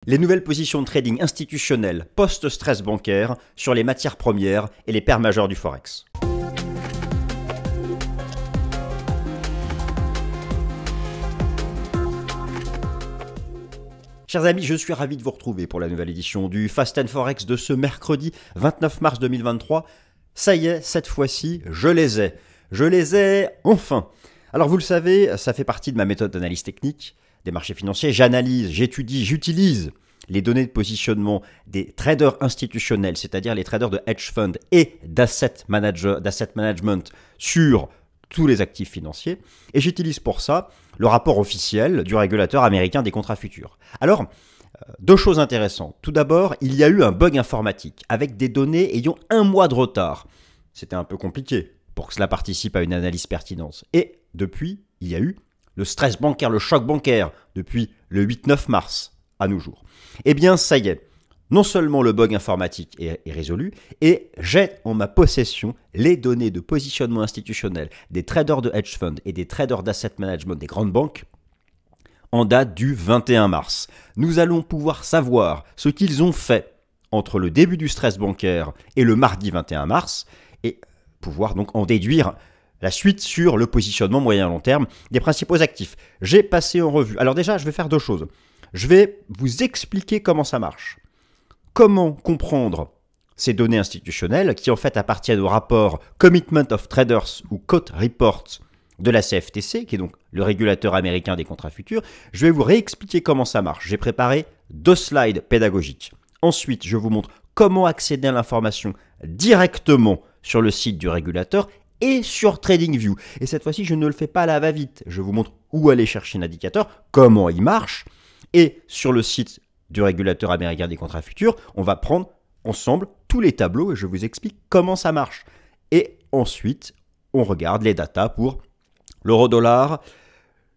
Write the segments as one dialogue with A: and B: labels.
A: Les nouvelles positions de trading institutionnelles post-stress bancaire sur les matières premières et les paires majeures du Forex. Chers amis, je suis ravi de vous retrouver pour la nouvelle édition du Fast & Forex de ce mercredi 29 mars 2023. Ça y est, cette fois-ci, je les ai. Je les ai enfin. Alors vous le savez, ça fait partie de ma méthode d'analyse technique des marchés financiers. J'analyse, j'étudie, j'utilise les données de positionnement des traders institutionnels, c'est-à-dire les traders de hedge fund et d'asset management sur tous les actifs financiers. Et j'utilise pour ça le rapport officiel du régulateur américain des contrats futurs. Alors, deux choses intéressantes. Tout d'abord, il y a eu un bug informatique avec des données ayant un mois de retard. C'était un peu compliqué pour que cela participe à une analyse pertinente. Et depuis, il y a eu le stress bancaire, le choc bancaire, depuis le 8-9 mars à nos jours. Eh bien, ça y est, non seulement le bug informatique est résolu, et j'ai en ma possession les données de positionnement institutionnel des traders de hedge fund et des traders d'asset management des grandes banques en date du 21 mars. Nous allons pouvoir savoir ce qu'ils ont fait entre le début du stress bancaire et le mardi 21 mars, et pouvoir donc en déduire la suite sur le positionnement moyen-long terme des principaux actifs. J'ai passé en revue. Alors déjà, je vais faire deux choses. Je vais vous expliquer comment ça marche. Comment comprendre ces données institutionnelles qui en fait appartiennent au rapport Commitment of Traders ou Quote Report de la CFTC, qui est donc le régulateur américain des contrats futurs. Je vais vous réexpliquer comment ça marche. J'ai préparé deux slides pédagogiques. Ensuite, je vous montre comment accéder à l'information directement sur le site du régulateur et sur TradingView. Et cette fois-ci, je ne le fais pas à la va-vite. Je vous montre où aller chercher un indicateur, comment il marche. Et sur le site du régulateur américain des contrats futurs, on va prendre ensemble tous les tableaux et je vous explique comment ça marche. Et ensuite, on regarde les datas pour l'euro-dollar,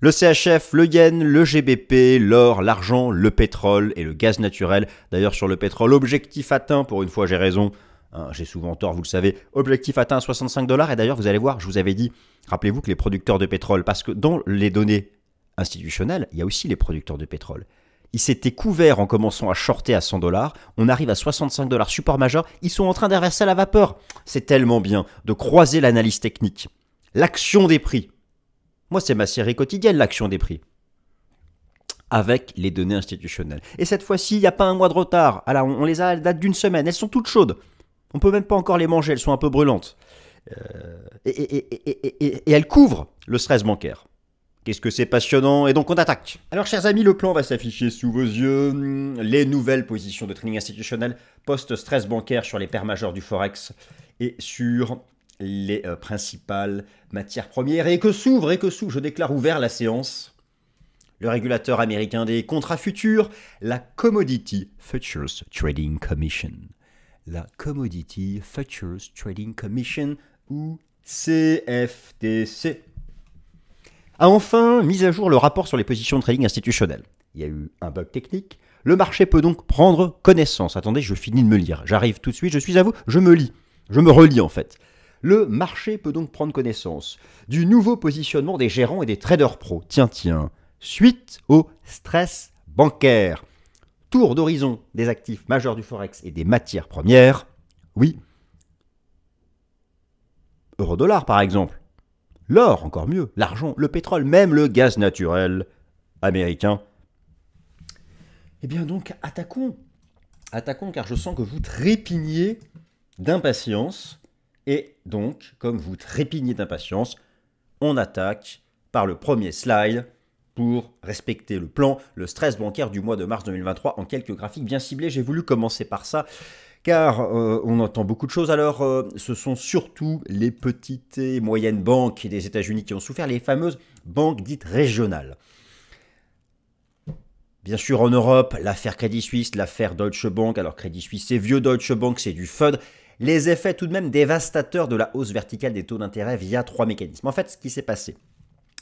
A: le CHF, le yen, le GBP, l'or, l'argent, le pétrole et le gaz naturel. D'ailleurs, sur le pétrole, objectif atteint, pour une fois j'ai raison. J'ai souvent tort, vous le savez, objectif atteint à 65 $. Et d'ailleurs, vous allez voir, je vous avais dit, rappelez-vous que les producteurs de pétrole, parce que dans les données institutionnelles, il y a aussi les producteurs de pétrole. Ils s'étaient couverts en commençant à shorter à 100 $. On arrive à 65 $, support majeur. Ils sont en train d'inverser la vapeur. C'est tellement bien de croiser l'analyse technique. L'action des prix. Moi, c'est ma série quotidienne, l'action des prix. Avec les données institutionnelles. Et cette fois-ci, il n'y a pas un mois de retard. Alors, on les a à la date d'une semaine. Elles sont toutes chaudes. On ne peut même pas encore les manger, elles sont un peu brûlantes. Et elles couvrent le stress bancaire. Qu'est-ce que c'est passionnant, et donc on attaque. Alors chers amis, le plan va s'afficher sous vos yeux. Les nouvelles positions de trading institutionnel post-stress bancaire sur les paires majeures du Forex et sur les principales matières premières. Et que s'ouvre, je déclare ouvert la séance. Le régulateur américain des contrats futurs, la Commodity Futures Trading Commission. La Commodity Futures Trading Commission, ou CFTC, a enfin mis à jour le rapport sur les positions de trading institutionnelles. Il y a eu un bug technique. Le marché peut donc prendre connaissance. Attendez, je finis de me lire. J'arrive tout de suite, je suis à vous, je me lis. Je me relis en fait. Le marché peut donc prendre connaissance du nouveau positionnement des gérants et des traders pros. Tiens, suite au stress bancaire. Tour d'horizon des actifs majeurs du Forex et des matières premières. Oui. Euro-dollar par exemple. L'or, encore mieux. L'argent, le pétrole, même le gaz naturel américain. Eh bien donc, attaquons. Attaquons car je sens que vous trépignez d'impatience. Et donc, comme vous trépignez d'impatience, on attaque par le premier slide pour respecter le plan, le stress bancaire du mois de mars 2023 en quelques graphiques bien ciblés. J'ai voulu commencer par ça, car on entend beaucoup de choses. Alors, ce sont surtout les petites et moyennes banques des États-Unis qui ont souffert, les fameuses banques dites régionales. Bien sûr, en Europe, l'affaire Crédit Suisse, l'affaire Deutsche Bank. Alors, Crédit Suisse, c'est vieux, Deutsche Bank, c'est du FUD. Les effets tout de même dévastateurs de la hausse verticale des taux d'intérêt via trois mécanismes. En fait, ce qui s'est passé,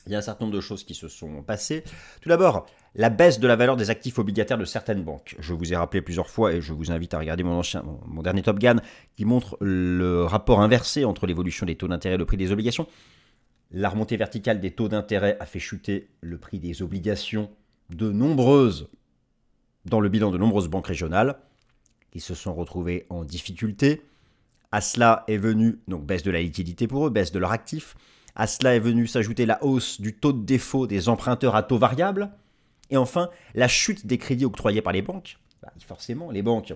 A: il y a un certain nombre de choses qui se sont passées. Tout d'abord, la baisse de la valeur des actifs obligataires de certaines banques. Je vous ai rappelé plusieurs fois et je vous invite à regarder mon dernier Top Gun qui montre le rapport inversé entre l'évolution des taux d'intérêt et le prix des obligations. La remontée verticale des taux d'intérêt a fait chuter le prix des obligations de nombreuses dans le bilan de nombreuses banques régionales qui se sont retrouvées en difficulté. À cela est venue donc baisse de la liquidité pour eux, baisse de leurs actifs. À cela est venue s'ajouter la hausse du taux de défaut des emprunteurs à taux variable. Et enfin, la chute des crédits octroyés par les banques. Forcément, les banques,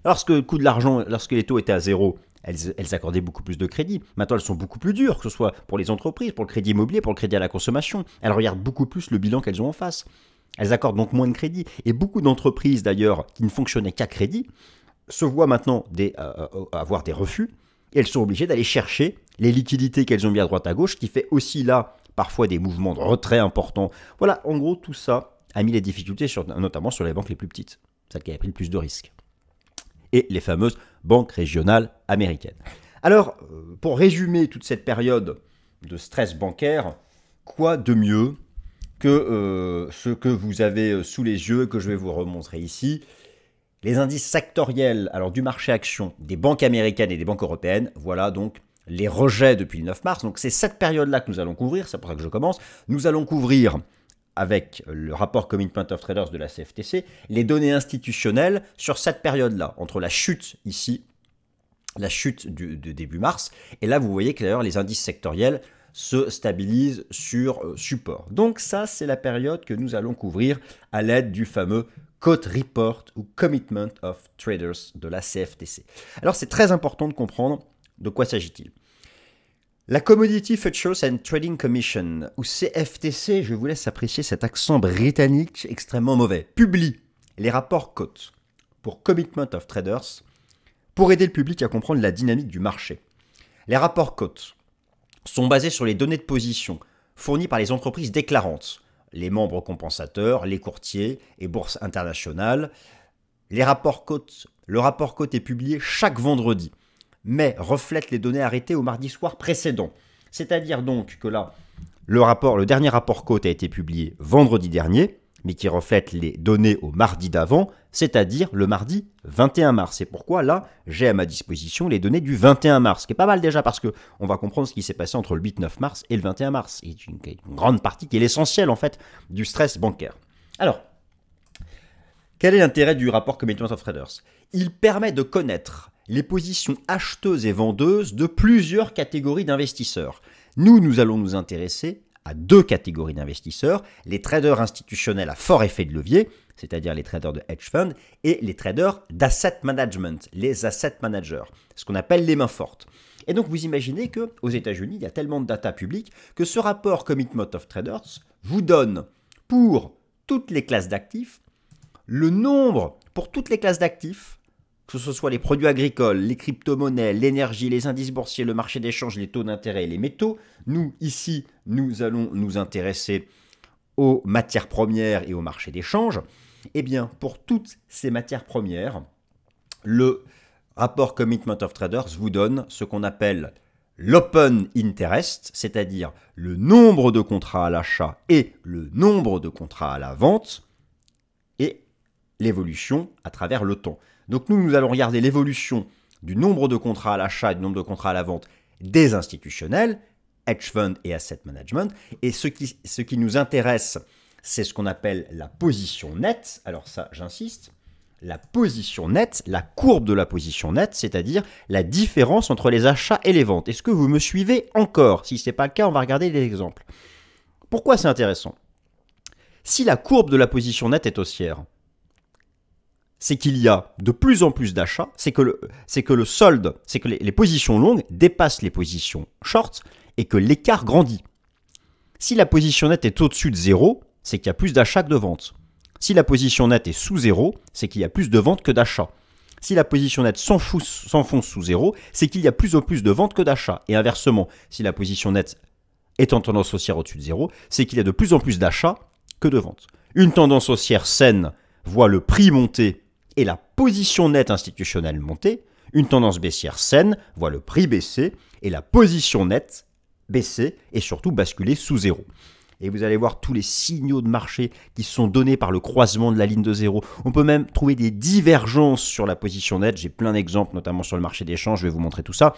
A: lorsque le coût de l'argent, lorsque les taux étaient à zéro, elles accordaient beaucoup plus de crédits. Maintenant, elles sont beaucoup plus dures, que ce soit pour les entreprises, pour le crédit immobilier, pour le crédit à la consommation. Elles regardent beaucoup plus le bilan qu'elles ont en face. Elles accordent donc moins de crédits. Et beaucoup d'entreprises, d'ailleurs, qui ne fonctionnaient qu'à crédit, se voient maintenant avoir des refus. Et elles sont obligées d'aller chercher les liquidités qu'elles ont mis à droite à gauche, qui fait aussi là, parfois, des mouvements de retrait importants. Voilà, en gros, tout ça a mis les difficultés, notamment sur les banques les plus petites, celles qui avaient pris le plus de risques. Et les fameuses banques régionales américaines. Alors, pour résumer toute cette période de stress bancaire, quoi de mieux que ce que vous avez sous les yeux, que je vais vous remontrer ici. Les indices sectoriels alors du marché action des banques américaines et des banques européennes, voilà donc les rejets depuis le 9 mars. Donc c'est cette période-là que nous allons couvrir, c'est pour ça que je commence. Nous allons couvrir avec le rapport Commitment of Traders de la CFTC, les données institutionnelles sur cette période-là, entre la chute ici, la chute de début mars, et là vous voyez que d'ailleurs les indices sectoriels se stabilisent sur support. Donc ça, c'est la période que nous allons couvrir à l'aide du fameux Quote Report ou Commitment of Traders de la CFTC. Alors c'est très important de comprendre de quoi s'agit-il. La Commodity Futures and Trading Commission, ou CFTC, je vous laisse apprécier cet accent britannique extrêmement mauvais, publie les rapports cotes pour Commitment of Traders pour aider le public à comprendre la dynamique du marché. Les rapports cotes sont basés sur les données de position fournies par les entreprises déclarantes, les membres compensateurs, les courtiers et bourses internationales. Le rapport cote est publié chaque vendredi, mais reflète les données arrêtées au mardi soir précédent. C'est-à-dire donc que là, le dernier rapport cote a été publié vendredi dernier, mais qui reflète les données au mardi d'avant, c'est-à-dire le mardi 21 mars. C'est pourquoi là, j'ai à ma disposition les données du 21 mars, ce qui est pas mal déjà parce qu'on va comprendre ce qui s'est passé entre le 8-9 mars et le 21 mars. C'est une grande partie qui est l'essentiel en fait du stress bancaire. Alors, quel est l'intérêt du rapport Commitment of Traders? Il permet de connaître les positions acheteuses et vendeuses de plusieurs catégories d'investisseurs. Nous allons nous intéresser à deux catégories d'investisseurs, les traders institutionnels à fort effet de levier, c'est-à-dire les traders de hedge fund, et les traders d'asset management, les asset managers, ce qu'on appelle les mains fortes. Et donc vous imaginez qu'aux États-Unis, il y a tellement de data publique que ce rapport Commitment of Traders vous donne pour toutes les classes d'actifs, le nombre pour toutes les classes d'actifs, que ce soit les produits agricoles, les crypto-monnaies, l'énergie, les indices boursiers, le marché d'échange, les taux d'intérêt et les métaux. Nous, ici, nous allons nous intéresser aux matières premières et au marché d'échange. Eh bien, pour toutes ces matières premières, le rapport Commitment of Traders vous donne ce qu'on appelle l'open interest, c'est-à-dire le nombre de contrats à l'achat et le nombre de contrats à la vente, et l'évolution à travers le temps. Donc nous allons regarder l'évolution du nombre de contrats à l'achat et du nombre de contrats à la vente des institutionnels, hedge fund et asset management. Et ce qui nous intéresse, c'est ce qu'on appelle la position nette. Alors ça, j'insiste, la position nette, la courbe de la position nette, c'est-à-dire la différence entre les achats et les ventes. Est-ce que vous me suivez encore? Si ce n'est pas le cas, on va regarder des exemples. Pourquoi c'est intéressant? Si la courbe de la position nette est haussière, c'est qu'il y a de plus en plus d'achats, c'est que le solde, c'est que les positions longues dépassent les positions short et que l'écart grandit. Si la position nette est au-dessus de 0, c'est qu'il y a plus d'achats que de ventes. Si la position nette est sous 0, c'est qu'il y a plus de ventes que d'achats. Si la position nette s'enfonce sous 0, c'est qu'il y a plus en plus de ventes que d'achats. Et inversement, si la position nette est en tendance haussière au-dessus de 0, c'est qu'il y a de plus en plus d'achats que de ventes. Une tendance haussière saine voit le prix monter et la position nette institutionnelle monter. Une tendance baissière saine voit le prix baisser et la position nette baisser et surtout basculer sous 0. Et vous allez voir tous les signaux de marché qui sont donnés par le croisement de la ligne de 0. On peut même trouver des divergences sur la position nette. J'ai plein d'exemples, notamment sur le marché d'échange. Je vais vous montrer tout ça.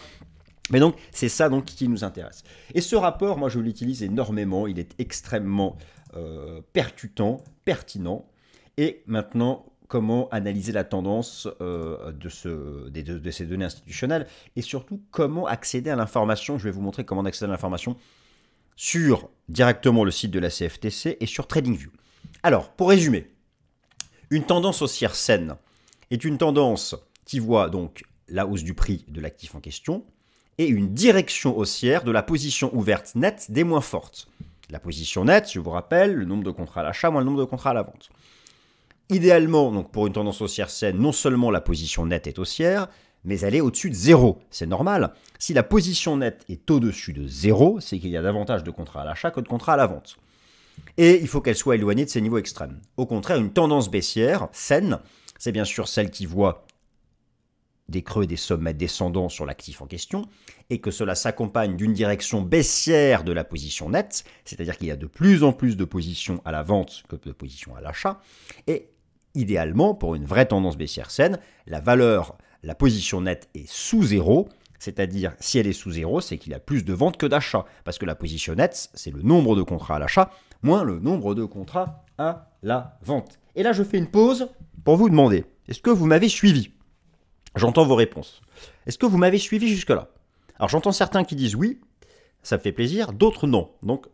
A: Mais donc, c'est ça donc qui nous intéresse. Et ce rapport, moi, je l'utilise énormément. Il est extrêmement percutant, pertinent. Et maintenant, comment analyser la tendance de ces données institutionnelles et surtout comment accéder à l'information. Je vais vous montrer comment accéder à l'information sur directement le site de la CFTC et sur TradingView. Alors, pour résumer, une tendance haussière saine est une tendance qui voit donc la hausse du prix de l'actif en question et une direction haussière de la position ouverte nette des moins fortes. La position nette, je vous rappelle, le nombre de contrats à l'achat moins le nombre de contrats à la vente. Idéalement, donc pour une tendance haussière saine, non seulement la position nette est haussière, mais elle est au-dessus de 0. C'est normal. Si la position nette est au-dessus de 0, c'est qu'il y a davantage de contrats à l'achat que de contrats à la vente. Et il faut qu'elle soit éloignée de ces niveaux extrêmes. Au contraire, une tendance baissière, saine, c'est bien sûr celle qui voit des creux et des sommets descendants sur l'actif en question, et que cela s'accompagne d'une direction baissière de la position nette, c'est-à-dire qu'il y a de plus en plus de positions à la vente que de positions à l'achat, et idéalement, pour une vraie tendance baissière saine, la position nette est sous 0, c'est-à-dire si elle est sous 0, c'est qu'il y a plus de ventes que d'achats, parce que la position nette, c'est le nombre de contrats à l'achat, moins le nombre de contrats à la vente. Et là, je fais une pause pour vous demander, est-ce que vous m'avez suivi ? J'entends vos réponses. Est-ce que vous m'avez suivi jusque-là? Alors j'entends certains qui disent oui, ça me fait plaisir, d'autres non. Donc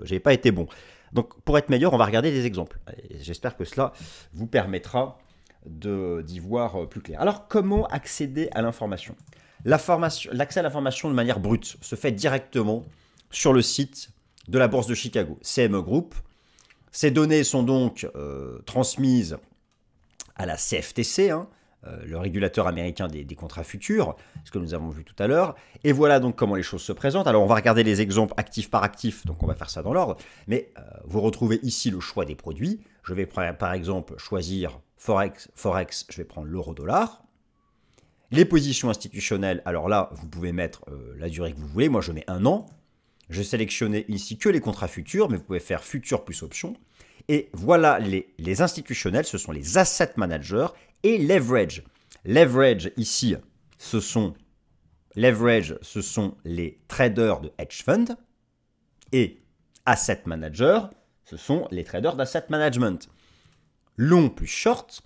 A: j'ai pas été bon. Donc pour être meilleur, on va regarder des exemples. Et j'espère que cela vous permettra d'y voir plus clair. Alors comment accéder à l'information? L'accès à l'information de manière brute se fait directement sur le site de la Bourse de Chicago, CME Group. Ces données sont donc transmises à la CFTC, le régulateur américain des contrats futurs, ce que nous avons vu tout à l'heure. Et voilà donc comment les choses se présentent. Alors on va regarder les exemples actif par actif, donc on va faire ça dans l'ordre. Mais vous retrouvez ici le choix des produits. Je vais par exemple choisir Forex, je vais prendre l'euro-dollar. Les positions institutionnelles, alors là, vous pouvez mettre la durée que vous voulez. Moi, je mets 1 an. Je sélectionnais ici que les contrats futurs, mais vous pouvez faire futur plus option. Et voilà, les institutionnels, ce sont les asset managers et leverage. Leverage, ici, ce sont les traders de hedge fund. Et asset manager, ce sont les traders d'asset management. Long plus short.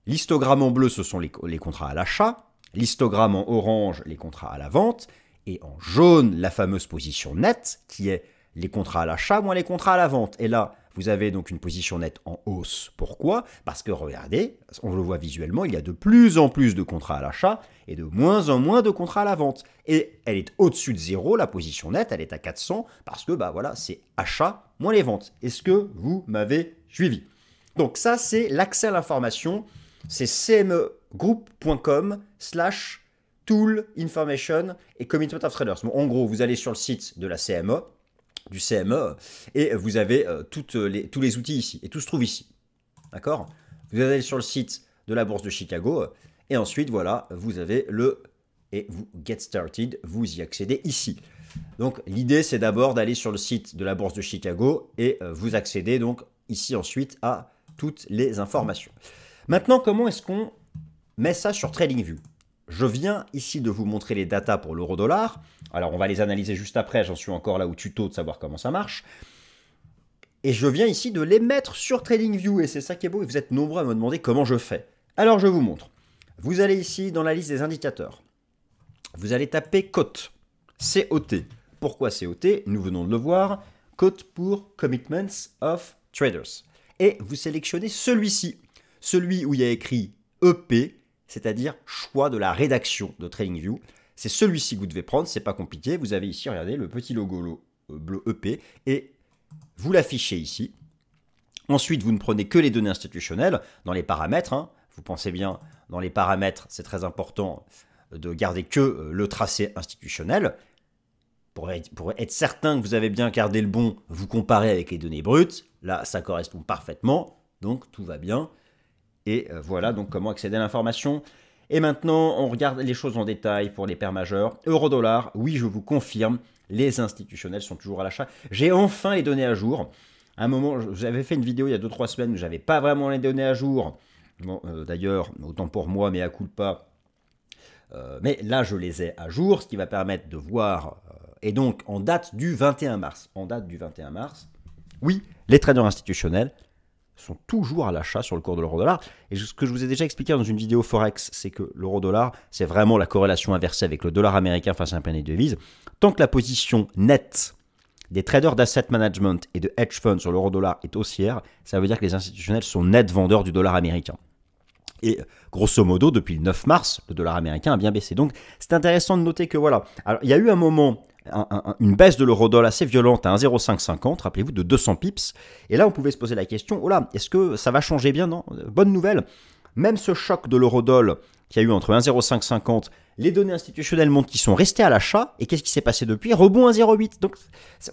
A: L'histogramme en bleu, ce sont les contrats à l'achat. L'histogramme en orange, les contrats à la vente. Et en jaune, la fameuse position nette, qui est les contrats à l'achat moins les contrats à la vente. Et là, vous avez donc une position nette en hausse. Pourquoi? Parce que regardez, on le voit visuellement, il y a de plus en plus de contrats à l'achat et de moins en moins de contrats à la vente. Et elle est au-dessus de 0, la position nette, elle est à 400, parce que voilà, c'est achat moins les ventes. Est-ce que vous m'avez suivi? Donc ça, c'est l'accès à l'information. C'est cmegroup.com/tool information et commitment of traders. Bon, en gros, vous allez sur le site de la CME, du CME, et vous avez tous les outils ici, et tout se trouve ici. D'accord? Vous allez sur le site de la Bourse de Chicago, et ensuite, voilà, vous avez et vous get started, vous y accédez ici. Donc, l'idée, c'est d'abord d'aller sur le site de la Bourse de Chicago, et vous accédez donc ici ensuite à toutes les informations. Maintenant, comment est-ce qu'on met ça sur TradingView? Je viens ici de vous montrer les datas pour l'euro-dollar. Alors, on va les analyser juste après. J'en suis encore là au tuto de savoir comment ça marche. Et je viens ici de les mettre sur TradingView. Et c'est ça qui est beau. Et vous êtes nombreux à me demander comment je fais. Alors, je vous montre. Vous allez ici dans la liste des indicateurs. Vous allez taper COT. C-O-T. Pourquoi C-O-T? Nous venons de le voir. COT pour Commitments of Traders. Et vous sélectionnez celui-ci. Celui où il y a écrit EP, c'est-à-dire choix de la rédaction de TradingView. C'est celui-ci que vous devez prendre, c'est pas compliqué. Vous avez ici, regardez, le petit logo bleu EP et vous l'affichez ici. Ensuite, vous ne prenez que les données institutionnelles dans les paramètres. Vous pensez bien, dans les paramètres, c'est très important de garder que le tracé institutionnel. Pour être certain que vous avez bien gardé le bon, vous comparez avec les données brutes. Là, ça correspond parfaitement, donc tout va bien. Et voilà donc comment accéder à l'information. Et maintenant, on regarde les choses en détail pour les paires majeures. Euro-dollar, oui, je vous confirme, les institutionnels sont toujours à l'achat. J'ai enfin les données à jour. À un moment, j'avais fait une vidéo il y a 2-3 semaines où j'avais pas vraiment les données à jour. Bon, d'ailleurs, autant pour moi, mais à coup de pas. Mais là, je les ai à jour, ce qui va permettre de voir. Et donc, en date du 21 mars. Oui, les traders institutionnels sont toujours à l'achat sur le cours de l'euro-dollar. Et ce que je vous ai déjà expliqué dans une vidéo Forex, c'est que l'euro-dollar, c'est vraiment la corrélation inversée avec le dollar américain face à un panier de devises. Tant que la position nette des traders d'asset management et de hedge funds sur l'euro-dollar est haussière, ça veut dire que les institutionnels sont nets vendeurs du dollar américain. Et grosso modo, depuis le 9 mars, le dollar américain a bien baissé. Donc c'est intéressant de noter que voilà, alors, il y a eu un moment, une baisse de l'euro-dollar assez violente à 1,0550, rappelez-vous, de 200 pips. Et là, on pouvait se poser la question, oh là, est-ce que ça va changer bien? Non, bonne nouvelle, même ce choc de l'euro-dollar qu'il y a eu entre 1,0550, les données institutionnelles montrent qu'ils sont restés à l'achat. Et qu'est-ce qui s'est passé depuis? Rebond 1,08. Donc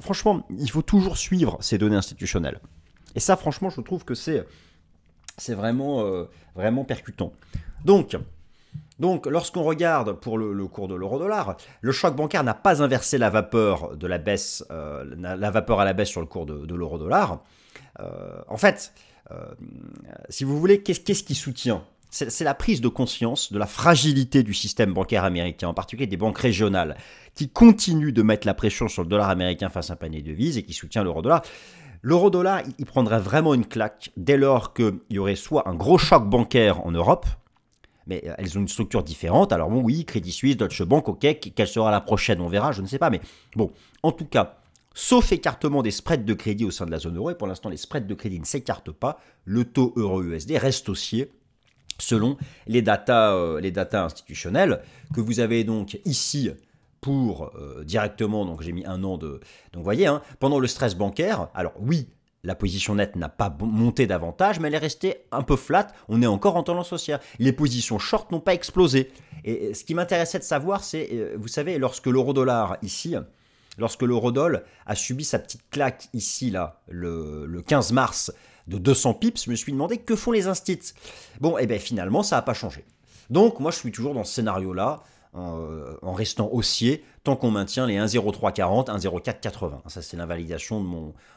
A: franchement, il faut toujours suivre ces données institutionnelles. Et ça, franchement, je trouve que c'est vraiment, vraiment percutant. Donc lorsqu'on regarde pour le cours de l'euro-dollar, le choc bancaire n'a pas inversé la vapeur de la baisse, la vapeur à la baisse sur le cours de l'euro-dollar. En fait, si vous voulez, qu'est-ce qui soutient? C'est la prise de conscience de la fragilité du système bancaire américain, en particulier des banques régionales, qui continuent de mettre la pression sur le dollar américain face à un panier de devises et qui soutient l'euro-dollar. L'euro-dollar, il prendrait vraiment une claque dès lors qu'il y aurait soit un gros choc bancaire en Europe, mais elles ont une structure différente. Alors bon, oui, Crédit Suisse, Deutsche Bank, ok, quelle sera la prochaine, on verra, je ne sais pas. Mais bon, en tout cas, sauf écartement des spreads de crédit au sein de la zone euro, et pour l'instant les spreads de crédit ne s'écartent pas, le taux euro-USD reste haussier selon les datas institutionnelles que vous avez donc ici pour directement, donc j'ai mis un an de... Donc vous voyez, hein, pendant le stress bancaire, alors oui, la position nette n'a pas monté davantage, mais elle est restée un peu flat, on est encore en tendance haussière. Les positions short n'ont pas explosé. Et ce qui m'intéressait de savoir, c'est, vous savez, lorsque l'euro-dollar ici, lorsque l'euro-dollar a subi sa petite claque ici, là, le 15 mars, de 200 pips, je me suis demandé que font les instits. Bon, et bien finalement, ça n'a pas changé. Donc moi, je suis toujours dans ce scénario-là, en restant haussier, tant qu'on maintient les 1,0340, 1,0480. Ça, c'est l'invalidation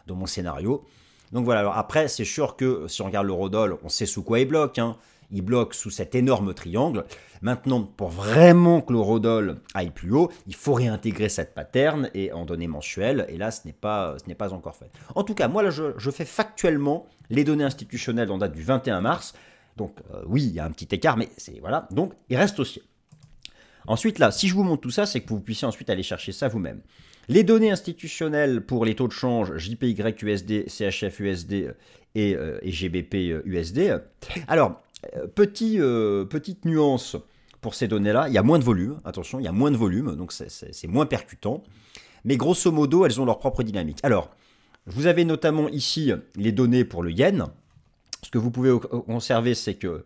A: de mon scénario. Donc voilà, alors après, c'est sûr que si on regarde l'euro-dollar, on sait sous quoi il bloque. Hein. Il bloque sous cet énorme triangle. Maintenant, pour vraiment que l'euro-dollar aille plus haut, il faut réintégrer cette pattern et en données mensuelles. Et là, ce n'est pas encore fait. En tout cas, moi, là, je fais factuellement les données institutionnelles en date du 21 mars. Donc oui, il y a un petit écart, mais c'est voilà. Donc, il reste haussier. Ensuite, là, si je vous montre tout ça, c'est que vous puissiez ensuite aller chercher ça vous-même. Les données institutionnelles pour les taux de change JPY-USD, CHF-USD et GBP-USD. Alors, petite nuance pour ces données-là, il y a moins de volume, attention, il y a moins de volume, donc c'est moins percutant. Mais grosso modo, elles ont leur propre dynamique. Alors, vous avez notamment ici les données pour le yen. Ce que vous pouvez observer, c'est que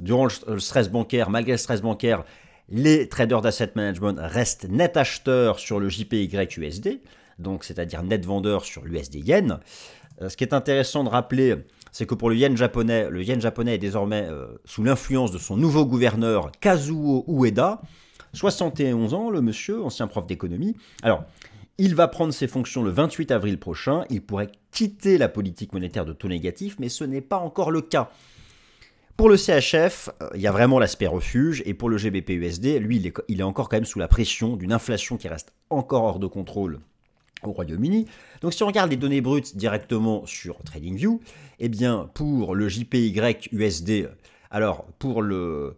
A: durant le stress bancaire, malgré le stress bancaire, les traders d'asset management restent net acheteurs sur le JPY-USD, donc c'est-à-dire net vendeurs sur l'USD-Yen. Ce qui est intéressant de rappeler, c'est que pour le yen japonais est désormais sous l'influence de son nouveau gouverneur Kazuo Ueda, 71 ans, le monsieur, ancien prof d'économie. Alors, il va prendre ses fonctions le 28 avril prochain, il pourrait quitter la politique monétaire de taux négatif, mais ce n'est pas encore le cas. Pour le CHF, il y a vraiment l'aspect refuge, et pour le GBP-USD, lui, il est encore quand même sous la pression d'une inflation qui reste encore hors de contrôle au Royaume-Uni. Donc si on regarde les données brutes directement sur TradingView, eh bien pour le JPY-USD, alors pour le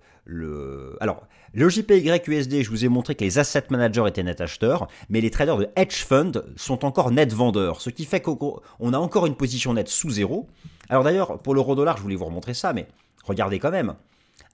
A: JPY-USD, je vous ai montré que les asset managers étaient net acheteurs, mais les traders de hedge fund sont encore net vendeurs, ce qui fait qu'on a encore une position nette sous zéro. Alors d'ailleurs, pour l'euro-dollar, je voulais vous remontrer ça, mais regardez quand même,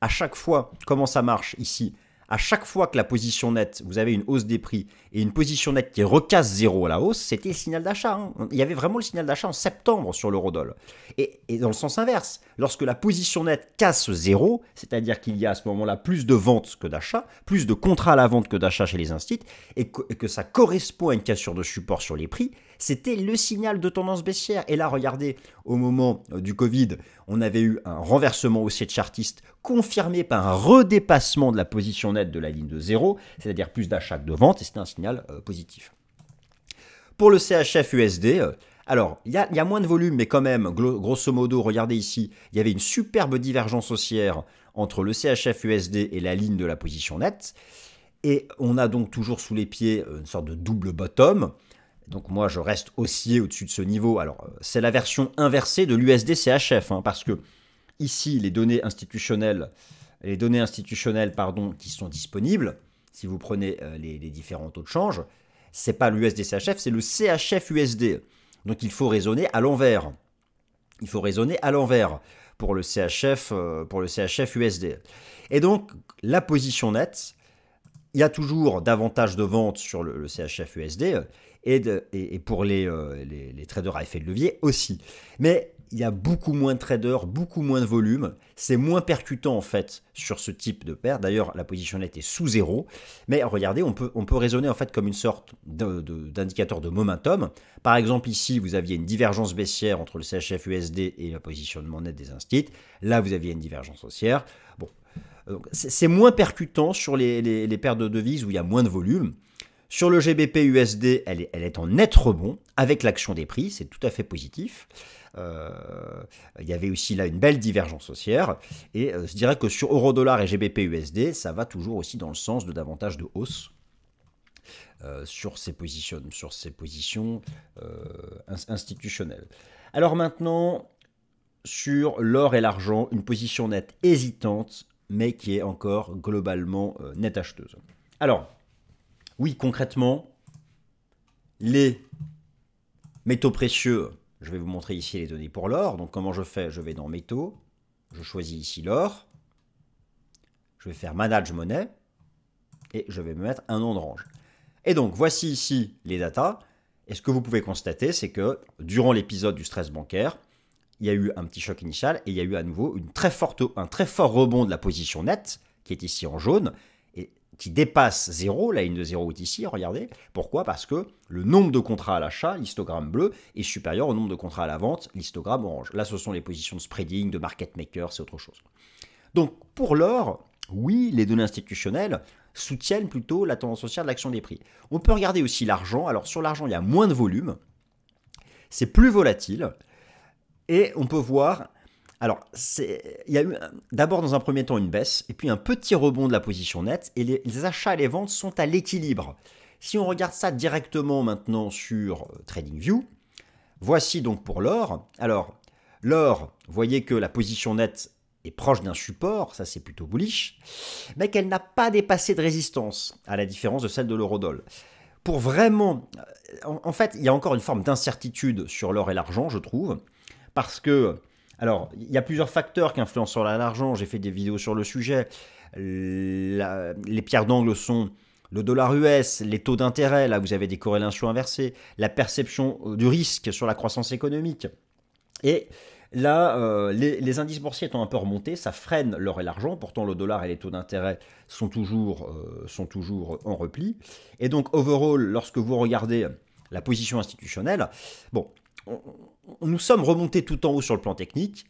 A: à chaque fois, comment ça marche ici, à chaque fois que la position nette, vous avez une hausse des prix et une position nette qui recasse zéro à la hausse, c'était le signal d'achat. Hein. Il y avait vraiment le signal d'achat en septembre sur l'euro-dollar. Et dans le sens inverse, lorsque la position nette casse zéro, c'est-à-dire qu'il y a à ce moment-là plus de ventes que d'achats, plus de contrats à la vente que d'achats chez les instituts, et que ça correspond à une cassure de support sur les prix, c'était le signal de tendance baissière. Et là, regardez, au moment du Covid, on avait eu un renversement haussier de chartiste confirmé par un redépassement de la position nette de la ligne de zéro, c'est-à-dire plus d'achats que de ventes, et c'était un signal positif. Pour le CHF-USD, alors, il y a moins de volume, mais quand même, grosso modo, regardez ici, il y avait une superbe divergence haussière entre le CHF-USD et la ligne de la position nette, et on a donc toujours sous les pieds une sorte de double bottom. Donc moi, je reste haussier au-dessus de ce niveau. Alors, c'est la version inversée de l'USD CHF, hein, parce que ici, les données institutionnelles qui sont disponibles, si vous prenez les différents taux de change, c'est pas l'USD CHF, c'est le CHF USD. Donc il faut raisonner à l'envers. Il faut raisonner à l'envers pour le CHF USD. Et donc, la position nette, il y a toujours davantage de ventes sur le CHF USD et pour les traders à effet de levier aussi. Mais il y a beaucoup moins de traders, beaucoup moins de volume. C'est moins percutant en fait sur ce type de paire. D'ailleurs, la position nette est sous zéro. Mais regardez, on peut raisonner en fait comme une sorte d'indicateur de momentum. Par exemple, ici, vous aviez une divergence baissière entre le CHF USD et le positionnement net des instituts. Là, vous aviez une divergence haussière. Bon, c'est moins percutant sur les paires de devises où il y a moins de volume. Sur le GBP USD, elle est en net rebond avec l'action des prix, c'est tout à fait positif. Il y avait aussi là une belle divergence haussière. Et je dirais que sur euro-dollar et GBP USD, ça va toujours aussi dans le sens de davantage de hausse sur ces positions institutionnelles. Alors maintenant, sur l'or et l'argent, une position nette hésitante, mais qui est encore globalement net acheteuse. Alors, oui, concrètement, les métaux précieux, je vais vous montrer ici les données pour l'or. Donc comment je fais? Je vais dans métaux, je choisis ici l'or, je vais faire manage monnaie et je vais me mettre un nom de range. Et donc voici ici les datas. Et ce que vous pouvez constater, c'est que durant l'épisode du stress bancaire, il y a eu un petit choc initial et il y a eu à nouveau un très fort rebond de la position nette, qui est ici en jaune, et qui dépasse 0, la ligne de 0 est ici, regardez. Pourquoi? Parce que le nombre de contrats à l'achat, l'histogramme bleu, est supérieur au nombre de contrats à la vente, l'histogramme orange. Là, ce sont les positions de spreading, de market maker, c'est autre chose. Donc, pour l'or, oui, les données institutionnelles soutiennent plutôt la tendance haussière de l'action des prix. On peut regarder aussi l'argent. Alors, sur l'argent, il y a moins de volume, c'est plus volatile, et on peut voir... Alors, il y a eu d'abord dans un premier temps une baisse, et puis un petit rebond de la position nette, et les achats et les ventes sont à l'équilibre. Si on regarde ça directement maintenant sur TradingView, voici donc pour l'or. Alors, l'or, vous voyez que la position nette est proche d'un support, ça c'est plutôt bullish, mais qu'elle n'a pas dépassé de résistance, à la différence de celle de l'eurodoll. Pour vraiment... En fait, il y a encore une forme d'incertitude sur l'or et l'argent, je trouve, parce que... Alors, il y a plusieurs facteurs qui influencent sur l'argent. J'ai fait des vidéos sur le sujet. Les pierres d'angle sont le dollar US, les taux d'intérêt. Là, vous avez des corrélations inversées. La perception du risque sur la croissance économique. Et là, les indices boursiers étant un peu remontés, ça freine l'or et l'argent. Pourtant, le dollar et les taux d'intérêt sont toujours en repli. Et donc, overall, lorsque vous regardez la position institutionnelle, bon... Nous sommes remontés tout en haut sur le plan technique.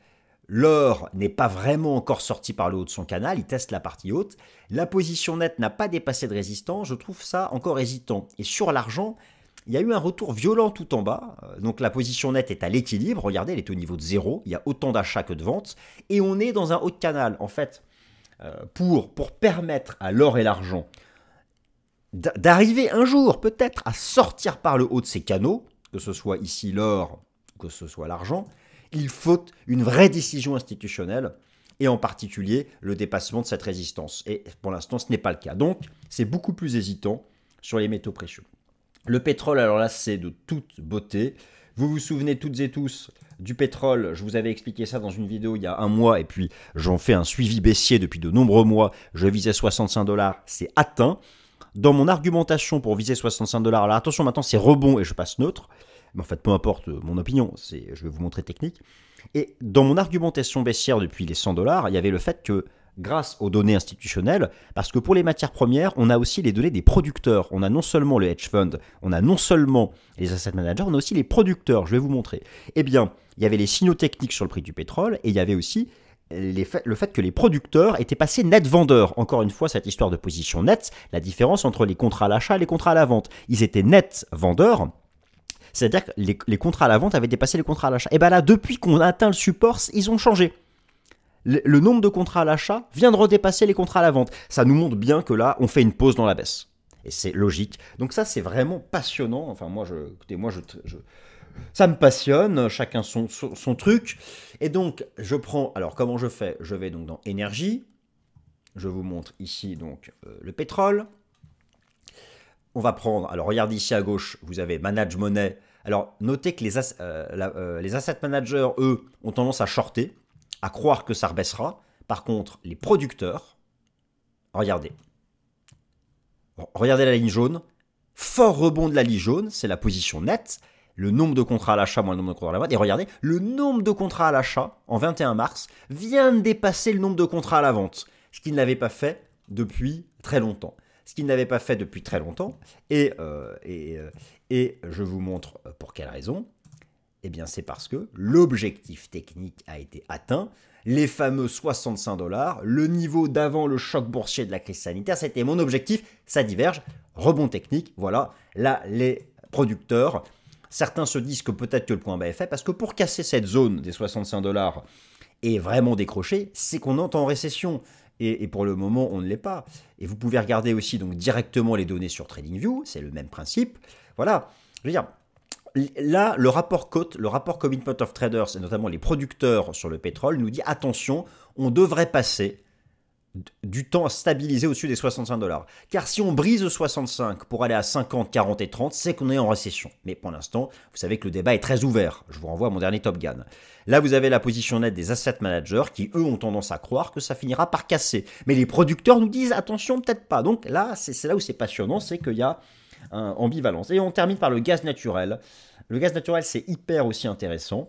A: L'or n'est pas vraiment encore sorti par le haut de son canal, il teste la partie haute. La position nette n'a pas dépassé de résistance, je trouve ça encore hésitant. Et sur l'argent, il y a eu un retour violent tout en bas. Donc la position nette est à l'équilibre, regardez, elle est au niveau de 0, il y a autant d'achats que de ventes. Et on est dans un haut de canal. En fait, pour permettre à l'or et l'argent d'arriver un jour peut-être à sortir par le haut de ces canaux, que ce soit ici l'or, que ce soit l'argent, il faut une vraie décision institutionnelle et en particulier le dépassement de cette résistance. Et pour l'instant, ce n'est pas le cas. Donc, c'est beaucoup plus hésitant sur les métaux précieux. Le pétrole, alors là, c'est de toute beauté. Vous vous souvenez toutes et tous du pétrole, je vous avais expliqué ça dans une vidéo il y a un mois et puis j'en fais un suivi baissier depuis de nombreux mois. Je visais 65 $, c'est atteint. Dans mon argumentation pour viser 65 $, alors attention maintenant c'est rebond et je passe neutre, mais en fait peu importe mon opinion, je vais vous montrer technique. Et dans mon argumentation baissière depuis les 100 $, il y avait le fait que grâce aux données institutionnelles, parce que pour les matières premières, on a aussi les données des producteurs. On a non seulement le hedge fund, on a non seulement les asset managers, on a aussi les producteurs, je vais vous montrer. Eh bien, il y avait les signaux techniques sur le prix du pétrole et il y avait aussi le fait que les producteurs étaient passés net vendeurs. Encore une fois, cette histoire de position nette, la différence entre les contrats à l'achat et les contrats à la vente. Ils étaient net vendeurs, c'est-à-dire que les contrats à la vente avaient dépassé les contrats à l'achat. Et bien là, depuis qu'on a atteint le support, ils ont changé. Le nombre de contrats à l'achat vient de redépasser les contrats à la vente. Ça nous montre bien que là, on fait une pause dans la baisse. Et c'est logique. Donc ça, c'est vraiment passionnant. Enfin, moi, écoutez, ça me passionne, chacun son truc. Et donc, je prends... Alors, comment je fais? Je vais donc dans énergie. Je vous montre ici donc le pétrole. On va prendre... Alors, regardez ici à gauche, vous avez Manage Money. Alors, notez que les asset managers, eux, ont tendance à shorter, à croire que ça rebaissera. Par contre, les producteurs, regardez. Regardez la ligne jaune. Fort rebond de la ligne jaune, c'est la position nette. Le nombre de contrats à l'achat moins le nombre de contrats à la vente. Et regardez, le nombre de contrats à l'achat en 21 mars vient de dépasser le nombre de contrats à la vente. Ce qu'il n'avait pas fait depuis très longtemps. Et je vous montre pour quelle raison. Eh bien, c'est parce que l'objectif technique a été atteint. Les fameux 65 $, le niveau d'avant le choc boursier de la crise sanitaire, c'était mon objectif. Ça diverge. Rebond technique, voilà. Là, les producteurs, certains se disent que peut-être que le point bas est fait parce que pour casser cette zone des 65 $ et vraiment décrocher, c'est qu'on entre en récession. Et pour le moment, on ne l'est pas. Et vous pouvez regarder aussi donc directement les données sur TradingView, c'est le même principe. Voilà, je veux dire, là, le rapport COTE, le rapport Commitment of Traders, et notamment les producteurs sur le pétrole, nous dit attention, on devrait passer du temps à stabiliser au-dessus des 65 $. Car si on brise 65 pour aller à 50, 40 et 30, c'est qu'on est en récession. Mais pour l'instant, vous savez que le débat est très ouvert. Je vous renvoie à mon dernier Top Gun. Là, vous avez la position nette des asset managers qui, eux, ont tendance à croire que ça finira par casser. Mais les producteurs nous disent attention, peut-être pas. Donc là, c'est là où c'est passionnant, c'est qu'il y a une ambivalence. Et on termine par le gaz naturel. Le gaz naturel, c'est hyper aussi intéressant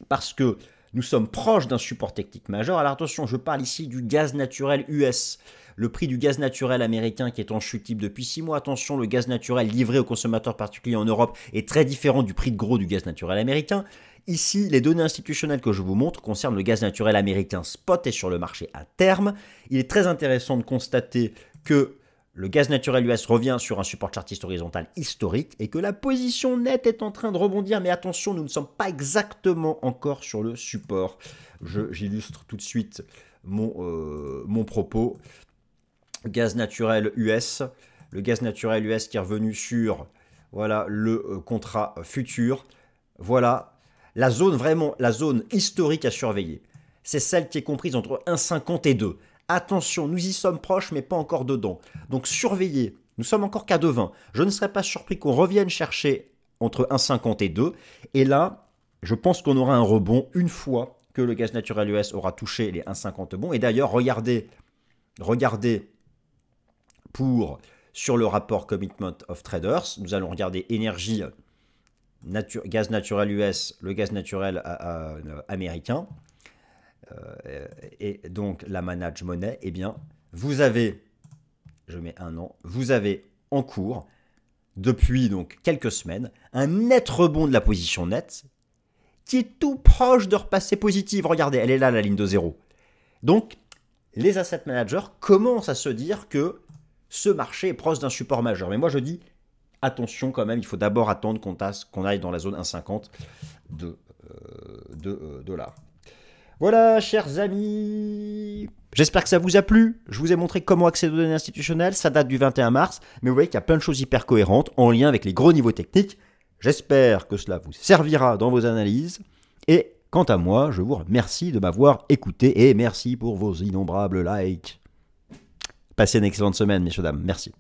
A: parce que nous sommes proches d'un support technique majeur. Alors attention, je parle ici du gaz naturel US. Le prix du gaz naturel américain qui est en chute libre depuis 6 mois. Attention, le gaz naturel livré aux consommateurs particuliers en Europe est très différent du prix de gros du gaz naturel américain. Ici, les données institutionnelles que je vous montre concernent le gaz naturel américain spot et sur le marché à terme. Il est très intéressant de constater que le gaz naturel US revient sur un support chartiste horizontal historique et que la position nette est en train de rebondir. Mais attention, nous ne sommes pas exactement encore sur le support. J'illustre tout de suite mon propos. Gaz naturel US. Le gaz naturel US qui est revenu sur voilà, le contrat futur. Voilà la zone vraiment, la zone historique à surveiller. C'est celle qui est comprise entre 1,50 et 2. Attention, nous y sommes proches, mais pas encore dedans. Donc surveillez, nous sommes encore qu'à 2,20. Je ne serais pas surpris qu'on revienne chercher entre 1,50 et 2. Et là, je pense qu'on aura un rebond une fois que le gaz naturel US aura touché les 1,50 bons. Et d'ailleurs, regardez sur le rapport Commitment of Traders, nous allons regarder énergie, gaz naturel US, le gaz naturel américain. Et donc la Manage Money, eh bien, vous avez, je mets un an, vous avez en cours, depuis donc quelques semaines, un net rebond de la position nette qui est tout proche de repasser positive. Regardez, elle est là, la ligne de 0. Donc, les asset managers commencent à se dire que ce marché est proche d'un support majeur. Mais moi, je dis, attention quand même, il faut d'abord attendre qu'on aille dans la zone 1,50 de dollars. Voilà, chers amis, j'espère que ça vous a plu. Je vous ai montré comment accéder aux données institutionnelles. Ça date du 21 mars, mais vous voyez qu'il y a plein de choses hyper cohérentes en lien avec les gros niveaux techniques. J'espère que cela vous servira dans vos analyses. Et quant à moi, je vous remercie de m'avoir écouté et merci pour vos innombrables likes. Passez une excellente semaine, messieurs, dames. Merci.